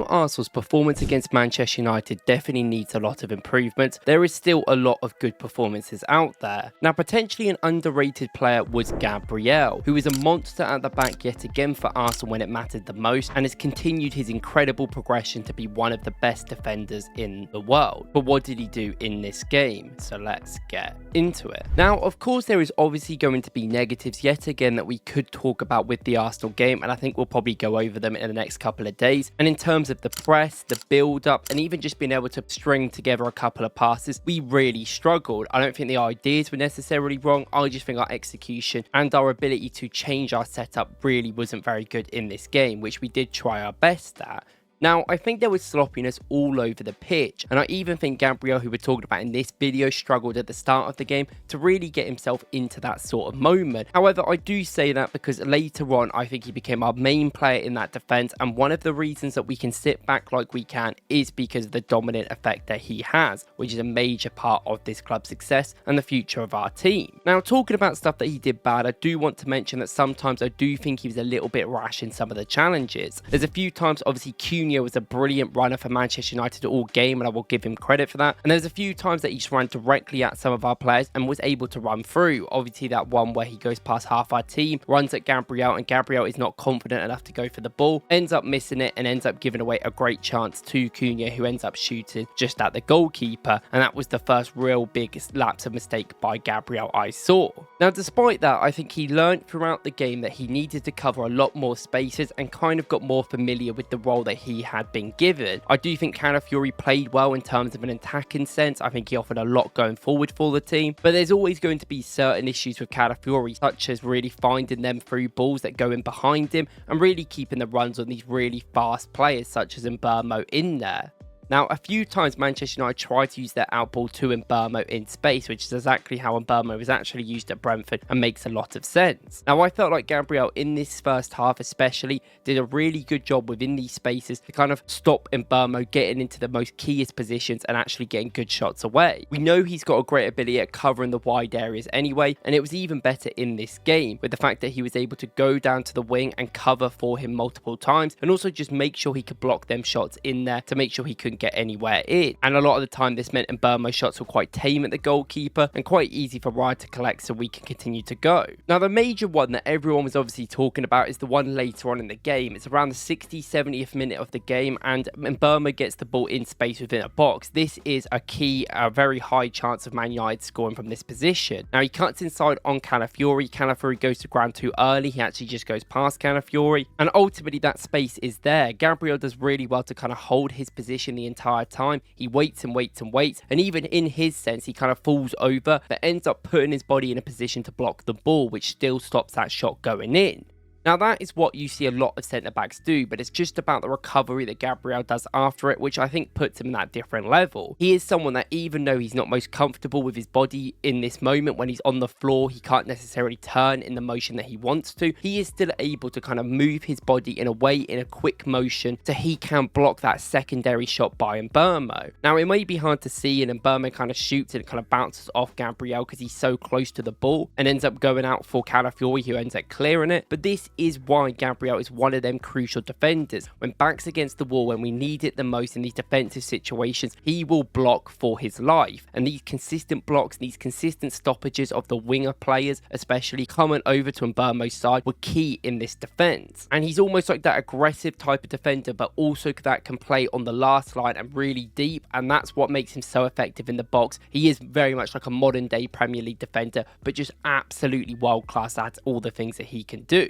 Arsenal's performance against Manchester United definitely needs a lot of improvement, there is still a lot of good performances out there. Now, potentially an underrated player was Gabriel, who is a monster at the back yet again for Arsenal when it mattered the most, and has continued his incredible progression to be one of the best defenders in the world. But what did he do in this game? So let's get into it. Now, of course, there is obviously going to be negatives yet again that we could talk about with the Arsenal game, and I think we'll probably go over them in the next couple of days. And in terms of the press, the build-up, and even just being able to string together a couple of passes, we really struggled. I don't think the ideas were necessarily wrong. I just think our execution and our ability to change our setup really wasn't very good in this game, which we did try our best at. Now, I think there was sloppiness all over the pitch, and I even think Gabriel, who we're talking about in this video, struggled at the start of the game to really get himself into that sort of moment. However, I do say that because later on, I think he became our main player in that defence, and one of the reasons that we can sit back like we can is because of the dominant effect that he has, which is a major part of this club's success and the future of our team. Now, talking about stuff that he did bad, I do want to mention that sometimes I do think he was a little bit rash in some of the challenges. There's a few times, obviously, was a brilliant runner for Manchester United all game, and I will give him credit for that. And there's a few times that he just ran directly at some of our players and was able to run through. Obviously, that one where he goes past half our team, runs at Gabriel, and Gabriel is not confident enough to go for the ball, ends up missing it, and ends up giving away a great chance to Cunha, who ends up shooting just at the goalkeeper. And that was the first real big lapse of mistake by Gabriel I saw. Now, despite that, I think he learned throughout the game that he needed to cover a lot more spaces and kind of got more familiar with the role that he had been given. I do think Calafiori played well in terms of an attacking sense. I think he offered a lot going forward for the team, but there's always going to be certain issues with Calafiori, such as really finding them through balls that go in behind him and really keeping the runs on these really fast players such as Mbeumo in there. Now, a few times Manchester United tried to use their outball to Mbeumo in space, which is exactly how Mbeumo was actually used at Brentford and makes a lot of sense. Now, I felt like Gabriel in this first half especially did a really good job within these spaces to kind of stop Mbeumo getting into the most keyest positions and actually getting good shots away. We know he's got a great ability at covering the wide areas anyway, and it was even better in this game with the fact that he was able to go down to the wing and cover for him multiple times, and also just make sure he could block them shots in there to make sure he couldn't get anywhere in. And a lot of the time this meant Mbeumo's shots were quite tame at the goalkeeper and quite easy for Ryan to collect, so we can continue to go. Now, the major one that everyone was obviously talking about is the one later on in the game. It's around the 60th, 70th minute of the game, and Mbeumo gets the ball in space within a box. This is a very high chance of Man United scoring from this position. Now, he cuts inside on Calafiori. Calafiori goes to ground too early. He actually just goes past Calafiori, and ultimately that space is there. Gabriel does really well to kind of hold his position the entire time. He waits and waits and waits, and even in his sense he kind of falls over but ends up putting his body in a position to block the ball, which still stops that shot going in. Now, that is what you see a lot of centre-backs do, but it's just about the recovery that Gabriel does after it, which I think puts him in that different level. He is someone that, even though he's not most comfortable with his body in this moment, when he's on the floor, he can't necessarily turn in the motion that he wants to, he is still able to kind of move his body in a way, in a quick motion, so he can block that secondary shot by Mbeumo. Now, it may be hard to see, and Mbeumo kind of shoots and kind of bounces off Gabriel because he's so close to the ball and ends up going out for Calafiori, who ends up clearing it, but this is why Gabriel is one of them crucial defenders. When backs against the wall, when we need it the most in these defensive situations, he will block for his life. And these consistent blocks, these consistent stoppages of the winger players, especially coming over to Mbeumo's side, were key in this defense. And he's almost like that aggressive type of defender, but also that can play on the last line and really deep, and that's what makes him so effective in the box. He is very much like a modern day Premier League defender, but just absolutely world class at all the things that he can do.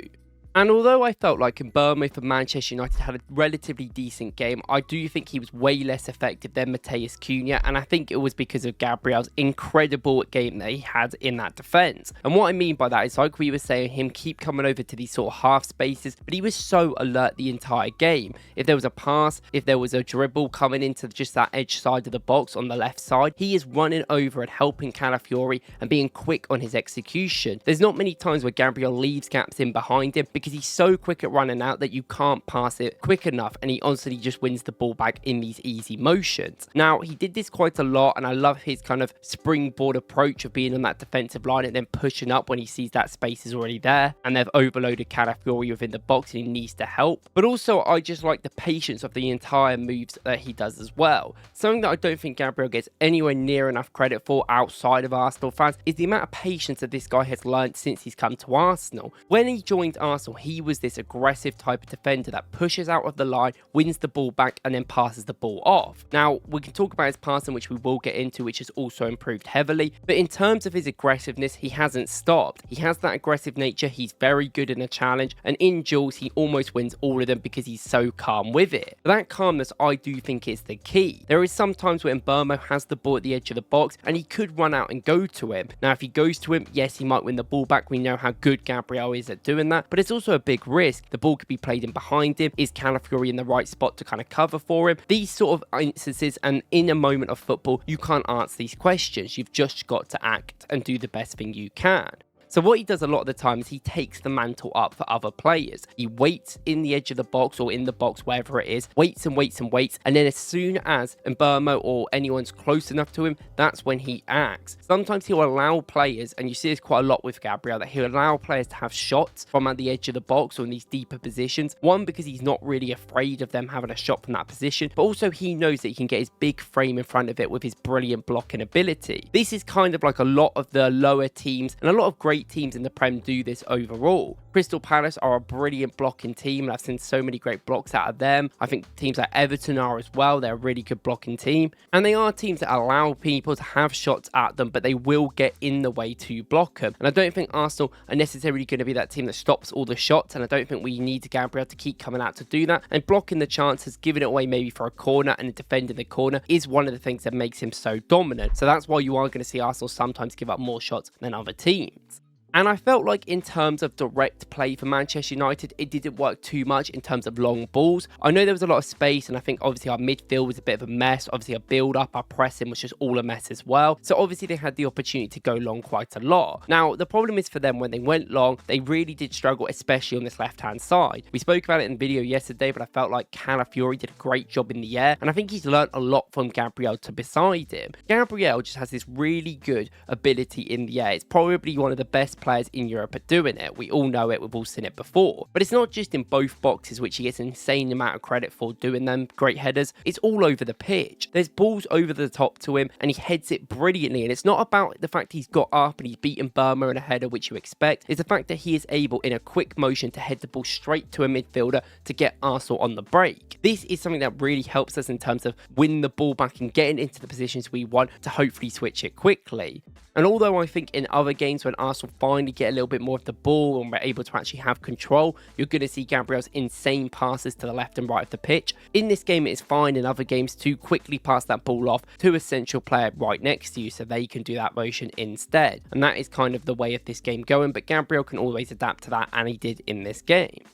And although I felt like Mbeumo for Manchester United had a relatively decent game, I do think he was way less effective than Matheus Cunha, and I think it was because of Gabriel's incredible game that he had in that defence. And what I mean by that is, like we were saying, him keep coming over to these sort of half spaces, but he was so alert the entire game. If there was a pass, if there was a dribble coming into just that edge side of the box on the left side, he is running over and helping Calafiori and being quick on his execution. There's not many times where Gabriel leaves gaps in behind him because because he's so quick at running out that you can't pass it quick enough, and he honestly just wins the ball back in these easy motions. Now, he did this quite a lot, and I love his kind of springboard approach of being on that defensive line and then pushing up when he sees that space is already there and they've overloaded Calafiori within the box and he needs to help. But also, I just like the patience of the entire moves that he does as well. Something that I don't think Gabriel gets anywhere near enough credit for outside of Arsenal fans is the amount of patience that this guy has learned since he's come to Arsenal. When he joined Arsenal, he was this aggressive type of defender that pushes out of the line, wins the ball back, and then passes the ball off. Now, we can talk about his passing, which we will get into, which has also improved heavily. But in terms of his aggressiveness, he hasn't stopped. He has that aggressive nature. He's very good in a challenge, and in duels, he almost wins all of them because he's so calm with it. But that calmness, I do think, is the key. There is some times where Mbeumo has the ball at the edge of the box, and he could run out and go to him. Now, if he goes to him, yes, he might win the ball back. We know how good Gabriel is at doing that, but it's also a big risk. The ball could be played in behind him. Is Calafiori in the right spot to kind of cover for him? These sort of instances, and in a moment of football, you can't answer these questions. You've just got to act and do the best thing you can. So what he does a lot of the time is he takes the mantle up for other players. He waits in the edge of the box or in the box, wherever it is, waits and waits and waits. And then as soon as Mbeumo or anyone's close enough to him, that's when he acts. Sometimes he'll allow players, and you see this quite a lot with Gabriel, that he'll allow players to have shots from at the edge of the box or in these deeper positions. One, because he's not really afraid of them having a shot from that position, but also he knows that he can get his big frame in front of it with his brilliant blocking ability. This is kind of like a lot of the lower teams and a lot of great teams in the Prem do this overall. Crystal Palace are a brilliant blocking team, and I've seen so many great blocks out of them. I think teams like Everton are as well. They're a really good blocking team, and they are teams that allow people to have shots at them, but they will get in the way to block them. And I don't think Arsenal are necessarily going to be that team that stops all the shots, and I don't think we need Gabriel to keep coming out to do that. And blocking the chances, giving it away maybe for a corner and defending the corner is one of the things that makes him so dominant. So that's why you are going to see Arsenal sometimes give up more shots than other teams. And I felt like in terms of direct play for Manchester United, it didn't work too much in terms of long balls. I know there was a lot of space, and I think obviously our midfield was a bit of a mess. Obviously our build-up, our pressing was just all a mess as well. So obviously they had the opportunity to go long quite a lot. Now, the problem is for them, when they went long, they really did struggle, especially on this left-hand side. We spoke about it in the video yesterday, but I felt like Calafiori did a great job in the air, and I think he's learned a lot from Gabriel to beside him. Gabriel just has this really good ability in the air. It's probably one of the best players in Europe at doing it. We all know it, we've all seen it before. But it's not just in both boxes, which he gets an insane amount of credit for doing them, great headers. It's all over the pitch. There's balls over the top to him, and he heads it brilliantly. And it's not about the fact he's got up and he's beaten Burma in a header, which you expect. It's the fact that he is able, in a quick motion, to head the ball straight to a midfielder to get Arsenal on the break. This is something that really helps us in terms of winning the ball back and getting into the positions we want to hopefully switch it quickly. And although I think in other games when Arsenal finally get a little bit more of the ball and we're able to actually have control, you're going to see Gabriel's insane passes to the left and right of the pitch. In this game, it is fine in other games to quickly pass that ball off to a central player right next to you so they can do that motion instead. And that is kind of the way of this game going, but Gabriel can always adapt to that, and he did in this game.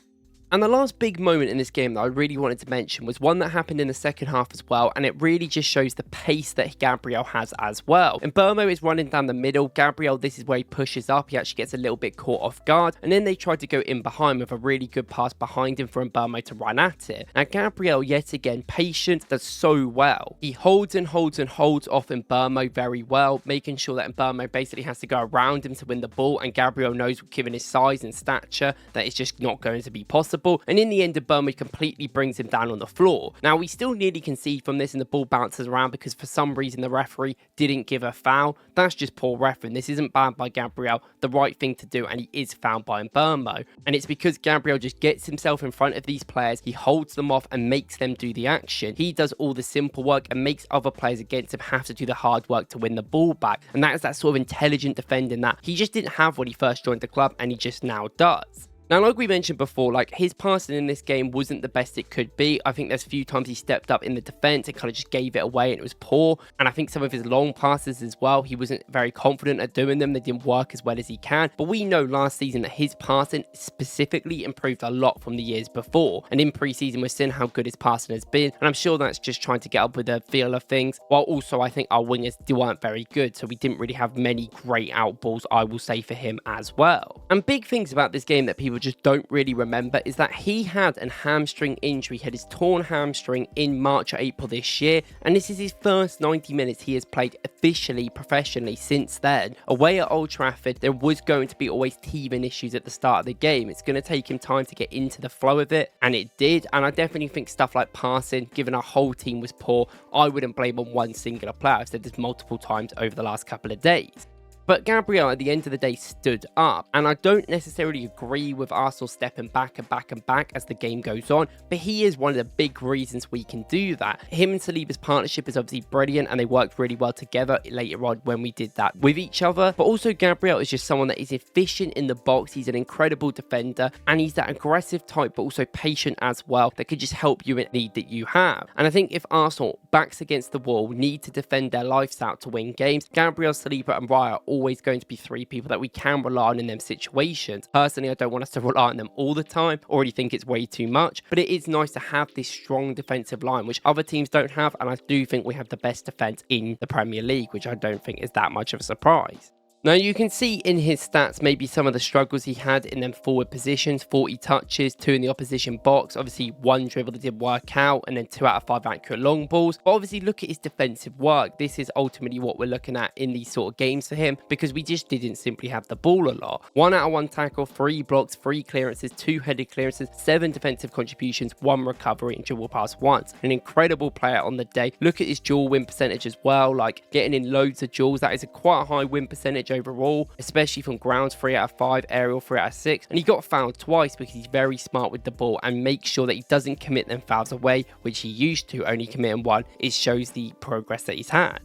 And the last big moment in this game that I really wanted to mention was one that happened in the second half as well, and it really just shows the pace that Gabriel has as well. And Mbeumo is running down the middle. Gabriel, this is where he pushes up. He actually gets a little bit caught off guard, and then they try to go in behind with a really good pass behind him for Mbeumo to run at it. Now Gabriel, yet again, patient, does so well. He holds and holds and holds off Mbeumo very well, making sure that Mbeumo basically has to go around him to win the ball, and Gabriel knows, given his size and stature, that it's just not going to be possible. And in the end, Mbeumo completely brings him down on the floor. Now, we still nearly concede from this, and the ball bounces around because for some reason the referee didn't give a foul. That's just poor refereeing. This isn't bad by Gabriel, the right thing to do, and he is fouled by Mbeumo. And it's because Gabriel just gets himself in front of these players, he holds them off and makes them do the action. He does all the simple work and makes other players against him have to do the hard work to win the ball back. And that is that sort of intelligent defending that he just didn't have when he first joined the club, and he just now does. Now, like we mentioned before, like his passing in this game wasn't the best it could be. I think there's a few times he stepped up in the defense and kind of just gave it away, and it was poor. And I think some of his long passes as well, he wasn't very confident at doing them. They didn't work as well as he can. But we know last season that his passing specifically improved a lot from the years before. And in pre-season, we're seeing how good his passing has been. And I'm sure that's just trying to get up with the feel of things. While also, I think our wingers weren't very good. So we didn't really have many great out balls, I will say, for him as well. And big things about this game that people managers don't really remember is that he had a hamstring injury. He had his torn hamstring in March or April this year, and this is his first 90 minutes he has played officially professionally since then. Away at Old Trafford, there was going to be always teething issues at the start of the game. It's going to take him time to get into the flow of it, and it did. And I definitely think stuff like passing, given our whole team was poor, I wouldn't blame on one singular player. I've said this multiple times over the last couple of days. But Gabriel, at the end of the day, stood up. And I don't necessarily agree with Arsenal stepping back and back and back as the game goes on, but he is one of the big reasons we can do that. Him and Saliba's partnership is obviously brilliant, and they worked really well together later on when we did that with each other. But also Gabriel is just someone that is efficient in the box. He's an incredible defender, and he's that aggressive type, but also patient as well, that could just help you in need that you have. And I think if Arsenal, backs against the wall, need to defend their lives out to win games, Gabriel, Saliba and Raya are always going to be three people that we can rely on in them situations. Personally, I don't want us to rely on them all the time. Already think it's way too much, but it is nice to have this strong defensive line, which other teams don't have, and I do think we have the best defense in the Premier League, which I don't think is that much of a surprise. Now, you can see in his stats maybe some of the struggles he had in them forward positions. 40 touches, 2 in the opposition box, obviously 1 dribble that didn't work out, and then 2 out of 5 accurate long balls. But obviously look at his defensive work. This is ultimately what we're looking at in these sort of games for him, because we just didn't simply have the ball a lot. 1 out of 1 tackle, 3 blocks, 3 clearances, 2 headed clearances, 7 defensive contributions, 1 recovery and dribble pass once. An incredible player on the day. Look at his duel win percentage as well, like getting in loads of duels. That is a quite high win percentage overall, especially from grounds. 3 out of 5, aerial 3 out of 6, and he got fouled twice because he's very smart with the ball and makes sure that he doesn't commit them fouls away, which he used to only committing 1. It shows the progress that he's had.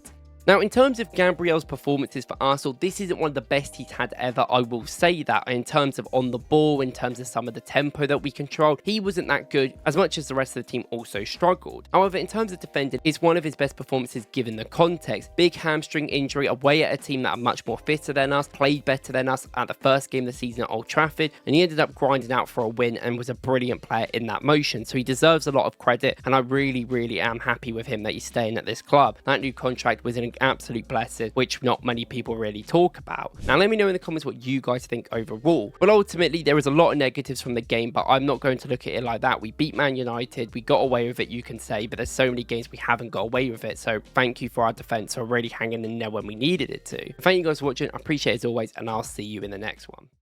Now, in terms of Gabriel's performances for Arsenal, this isn't one of the best he's had ever, I will say that. In terms of on the ball, in terms of some of the tempo that we controlled, he wasn't that good, as much as the rest of the team also struggled. However, in terms of defending, it's one of his best performances given the context. Big hamstring injury, away at a team that are much more fitter than us, played better than us at the first game of the season at Old Trafford, and he ended up grinding out for a win and was a brilliant player in that motion. So he deserves a lot of credit, and I really am happy with him that he's staying at this club. That new contract was an absolute blessing, which not many people really talk about. Now, let me know in the comments what you guys think overall. But ultimately, there is a lot of negatives from the game, but I'm not going to look at it like that. We beat Man United, we got away with it, you can say, but there's so many games we haven't got away with it. So thank you for our defense for really hanging in there when we needed it to. Thank you guys for watching. I appreciate it as always, and I'll see you in the next one.